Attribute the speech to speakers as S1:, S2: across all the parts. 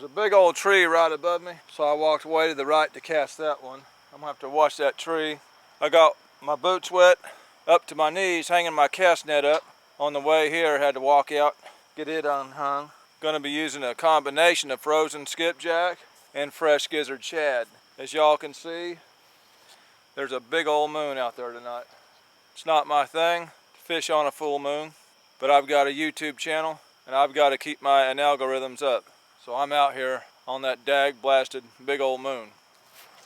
S1: There's a big old tree right above me, so I walked way to the right to cast that one. I'm gonna have to watch that tree. I got my boots wet up to my knees, hanging my cast net up. On the way here, had to walk out, get it unhung. Gonna be using a combination of frozen skipjack and fresh gizzard shad. As y'all can see, there's a big old moon out there tonight. It's not my thing to fish on a full moon, but I've got a YouTube channel and I've got to keep my algorithms up. So I'm out here on that dag blasted big old moon.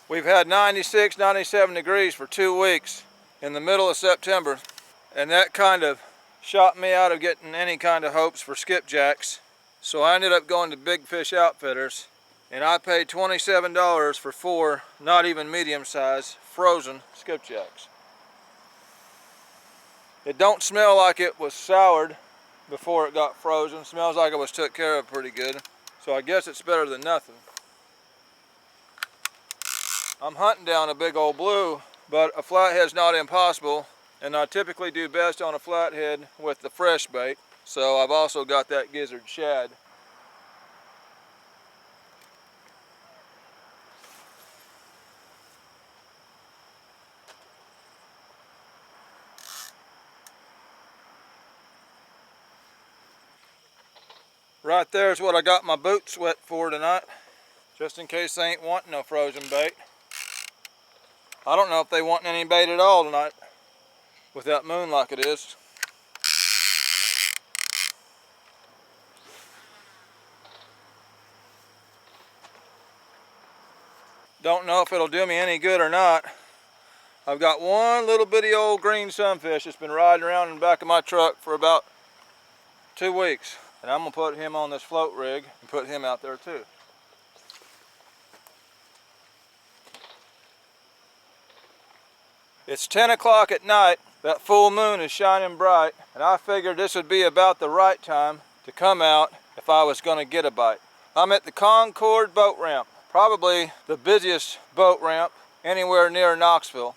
S1: We've had 96, 97 degrees for 2 weeks in the middle of September, and that kind of shot me out of getting any kind of hopes for skipjacks. So I ended up going to Big Fish Outfitters, and I paid $27 for 4, not even medium-sized, frozen skipjacks. It don't smell like it was soured before it got frozen. It smells like it was took care of pretty good. So I guess it's better than nothing. I'm hunting down a big old blue, but a flathead's not impossible, and I typically do best on a flathead with the fresh bait. So I've also got that gizzard shad. Right there's what I got my boots wet for tonight, just in case they ain't wanting no frozen bait. I don't know if they want any bait at all tonight with that moon like it is. Don't know if it'll do me any good or not. I've got one little bitty old green sunfish that's been riding around in the back of my truck for about 2 weeks. And I'm gonna put him on this float rig and put him out there too. It's 10 o'clock at night. That full moon is shining bright, and I figured this would be about the right time to come out if I was gonna get a bite. I'm at the Concord boat ramp, probably the busiest boat ramp anywhere near Knoxville.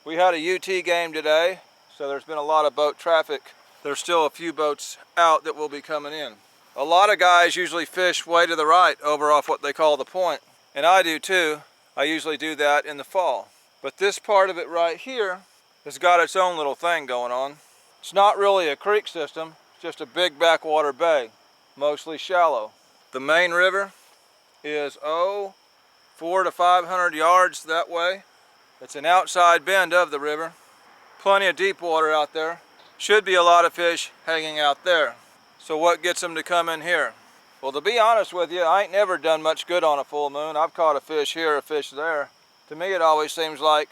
S1: We had a UT game today, so there's been a lot of boat traffic. There's still a few boats out that will be coming in. A lot of guys usually fish way to the right over off what they call the point, and I do too. I usually do that in the fall. But this part of it right here has got its own little thing going on. It's not really a creek system, it's just a big backwater bay, mostly shallow. The main river is 400 to 500 yards that way. It's an outside bend of the river. Plenty of deep water out there. Should be a lot of fish hanging out there. So what gets them to come in here? Well, to be honest with you, I ain't never done much good on a full moon. I've caught a fish here, a fish there. To me, it always seems like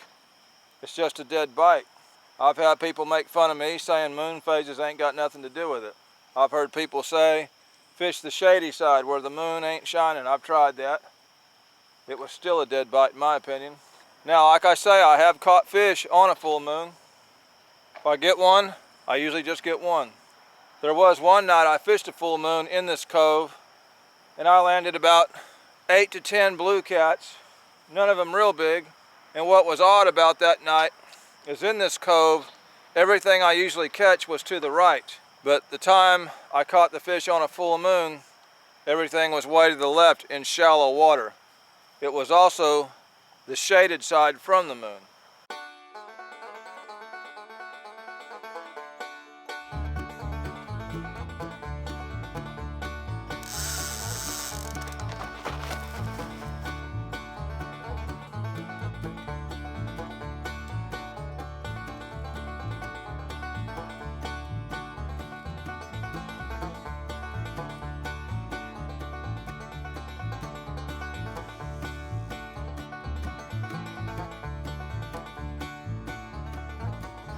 S1: it's just a dead bite. I've had people make fun of me saying moon phases ain't got nothing to do with it. I've heard people say, fish the shady side where the moon ain't shining. I've tried that. It was still a dead bite in my opinion. Now, like I say, I have caught fish on a full moon. If I get one, I usually just get one. There was one night I fished a full moon in this cove, and I landed about 8 to 10 blue cats, none of them real big. And what was odd about that night is in this cove, everything I usually catch was to the right. But the time I caught the fish on a full moon, everything was way to the left in shallow water. It was also the shaded side from the moon.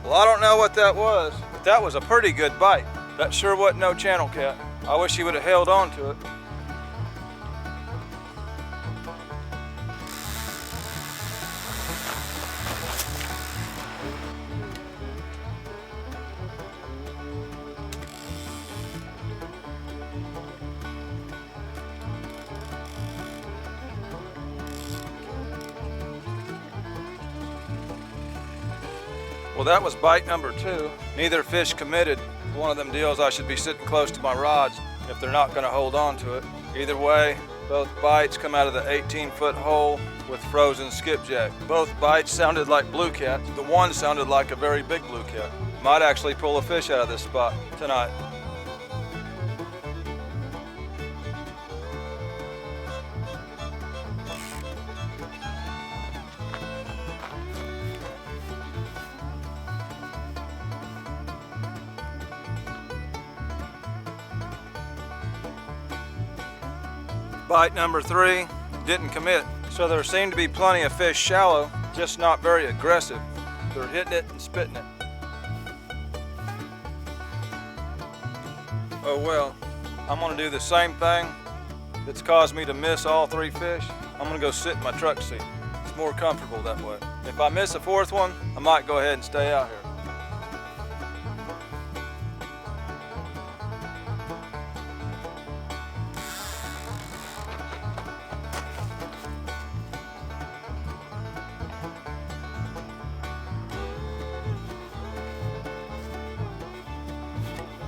S1: Well, I don't know what that was, but that was a pretty good bite. That sure wasn't no channel cat. I wish he would have held on to it. Well, that was bite number 2. Neither fish committed. One of them deals I should be sitting close to my rods if they're not going to hold on to it. Either way, Both bites come out of the 18-foot hole with frozen skipjack. Both bites sounded like blue cat. The one sounded like a very big blue cat. Might actually pull a fish out of this spot tonight. Bite number 3 didn't commit, so there seemed to be plenty of fish shallow, just not very aggressive. They're hitting it and spitting it. Oh well, I'm gonna do the same thing that's caused me to miss all 3 fish. I'm gonna go sit in my truck seat. It's more comfortable that way. If I miss a 4th one, I might go ahead and stay out here.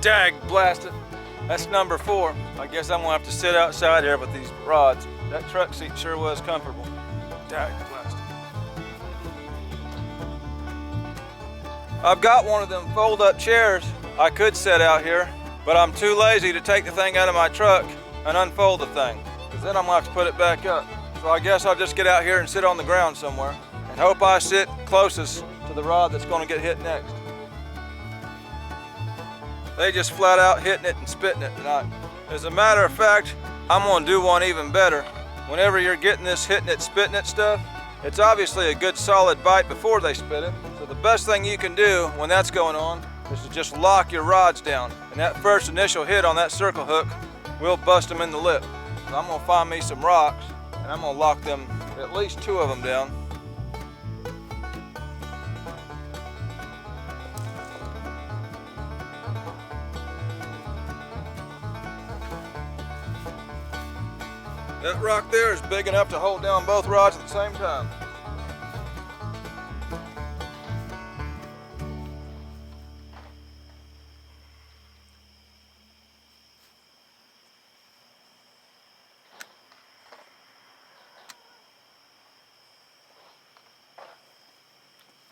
S1: Dag blasted. That's number 4. I guess I'm gonna have to sit outside here with these rods. That truck seat sure was comfortable. Dag blasted. I've got one of them fold-up chairs. I could sit out here, but I'm too lazy to take the thing out of my truck and unfold the thing, because then I'm gonna have to put it back up. So I guess I'll just get out here and sit on the ground somewhere and hope I sit closest to the rod that's gonna get hit next. They just flat out hitting it and spitting it tonight. As a matter of fact, I'm gonna do one even better. Whenever you're getting this hitting it, spitting it stuff, it's obviously a good solid bite before they spit it. So the best thing you can do when that's going on is to just lock your rods down. And that first initial hit on that circle hook will bust them in the lip. So I'm gonna find me some rocks and I'm gonna lock them, at least 2 of them down. That rock there is big enough to hold down both rods at the same time.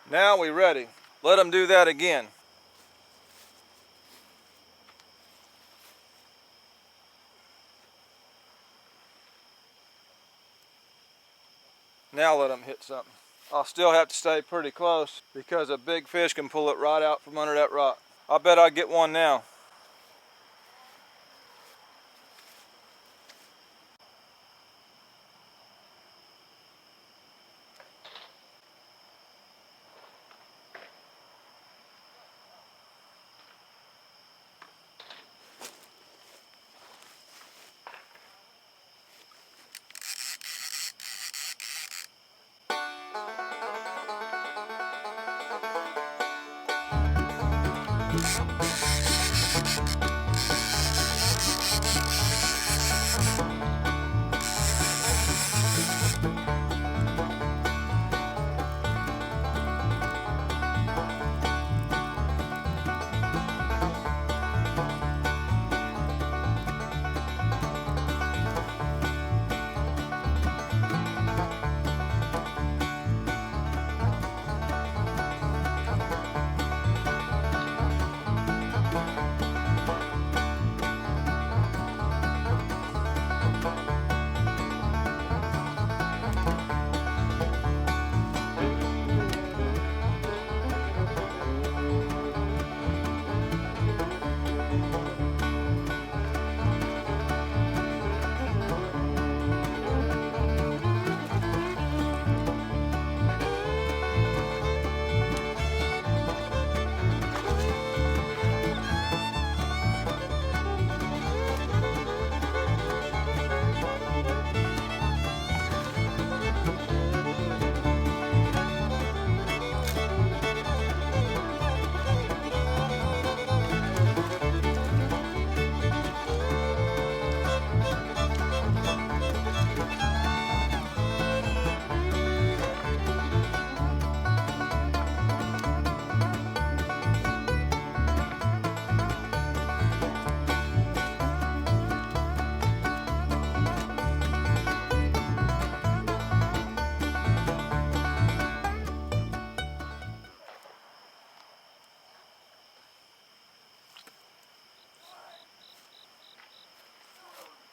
S1: Now we're ready. Let them do that again. Now let them hit something. I'll still have to stay pretty close because a big fish can pull it right out from under that rock. I bet I get one now.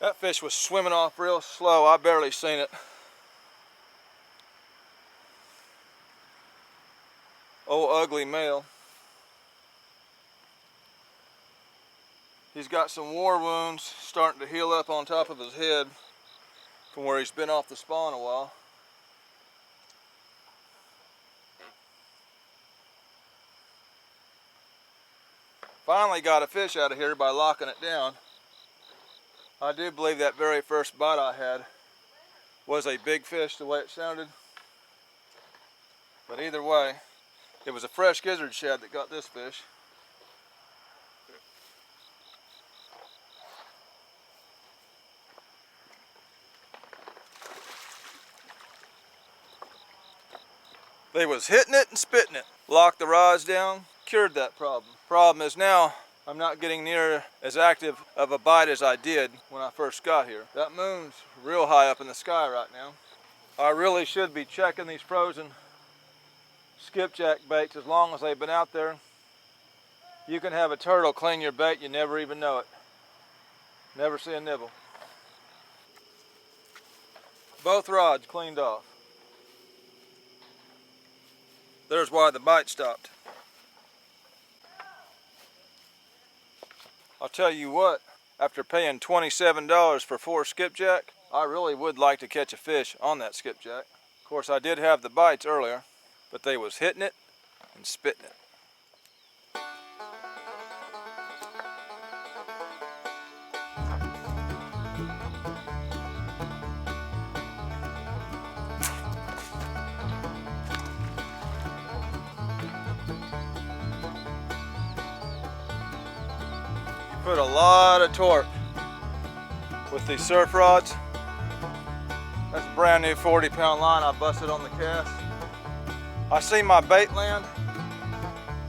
S1: That fish was swimming off real slow. I barely seen it. Old ugly male. He's got some war wounds starting to heal up on top of his head from where he's been off the spawn a while. Finally got a fish out of here by locking it down. I do believe that very first bite I had was a big fish the way it sounded. But either way, it was a fresh gizzard shad that got this fish. They was hitting it and spitting it. Locked the rods down, cured that problem. Problem is now I'm not getting near as active of a bite as I did when I first got here. That moon's real high up in the sky right now. I really should be checking these frozen skipjack baits as long as they've been out there. You can have a turtle clean your bait, you never even know it. Never see a nibble. Both rods cleaned off. There's why the bite stopped. I'll tell you what, after paying $27 for 4 skipjack, I really would like to catch a fish on that skipjack. Of course, I did have the bites earlier, but they was hitting it and spitting it. Put a lot of torque with these surf rods. That's a brand new 40-pound line I busted on the cast. I see my bait land.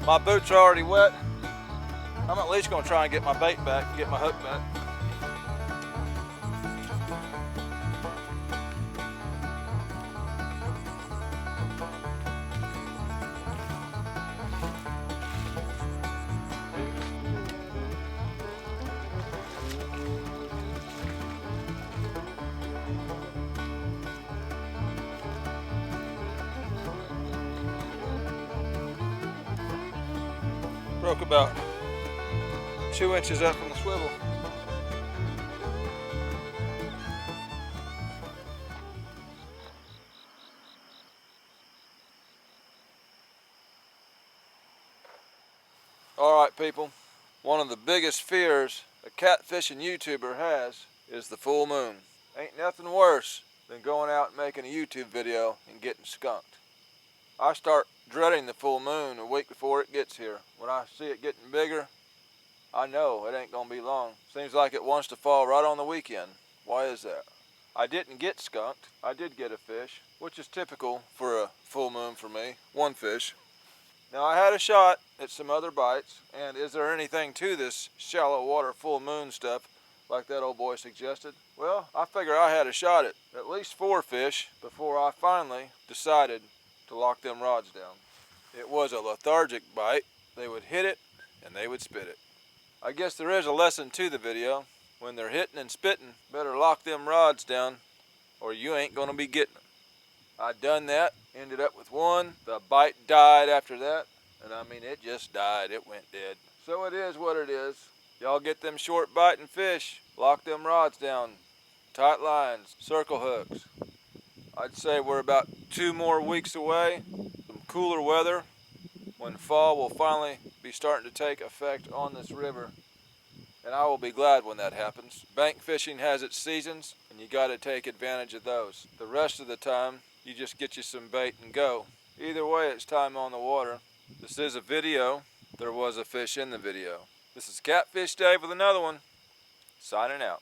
S1: My boots are already wet. I'm at least gonna try and get my bait back and get my hook back. Broke about 2 inches up from the swivel. Alright people, one of the biggest fears a catfishing YouTuber has is the full moon. Ain't nothing worse than going out and making a YouTube video and getting skunked. I start dreading the full moon a week before it gets here. When I see it getting bigger, I know it ain't gonna be long. Seems like it wants to fall right on the weekend. Why is that? I didn't get skunked. I did get a fish, which is typical for a full moon for me. One fish. Now I had a shot at some other bites, and is there anything to this shallow water full moon stuff like that old boy suggested? Well, I figure I had a shot at least 4 fish before I finally decided to lock them rods down. It was a lethargic bite. They would hit it and they would spit it. I guess there is a lesson to the video. When they're hitting and spitting, better lock them rods down or you ain't gonna be getting them. I done that, ended up with one. The bite died after that, and I mean it just died, it went dead. So it is what it is. Y'all get them short biting fish, lock them rods down, tight lines, circle hooks. I'd say we're about 2 more weeks away, some cooler weather, when fall will finally be starting to take effect on this river. And I will be glad when that happens. Bank fishing has its seasons, and you gotta take advantage of those. The rest of the time, you just get you some bait and go. Either way, it's time on the water. This is a video. There was a fish in the video. This is Catfish Dave with another one. Signing out.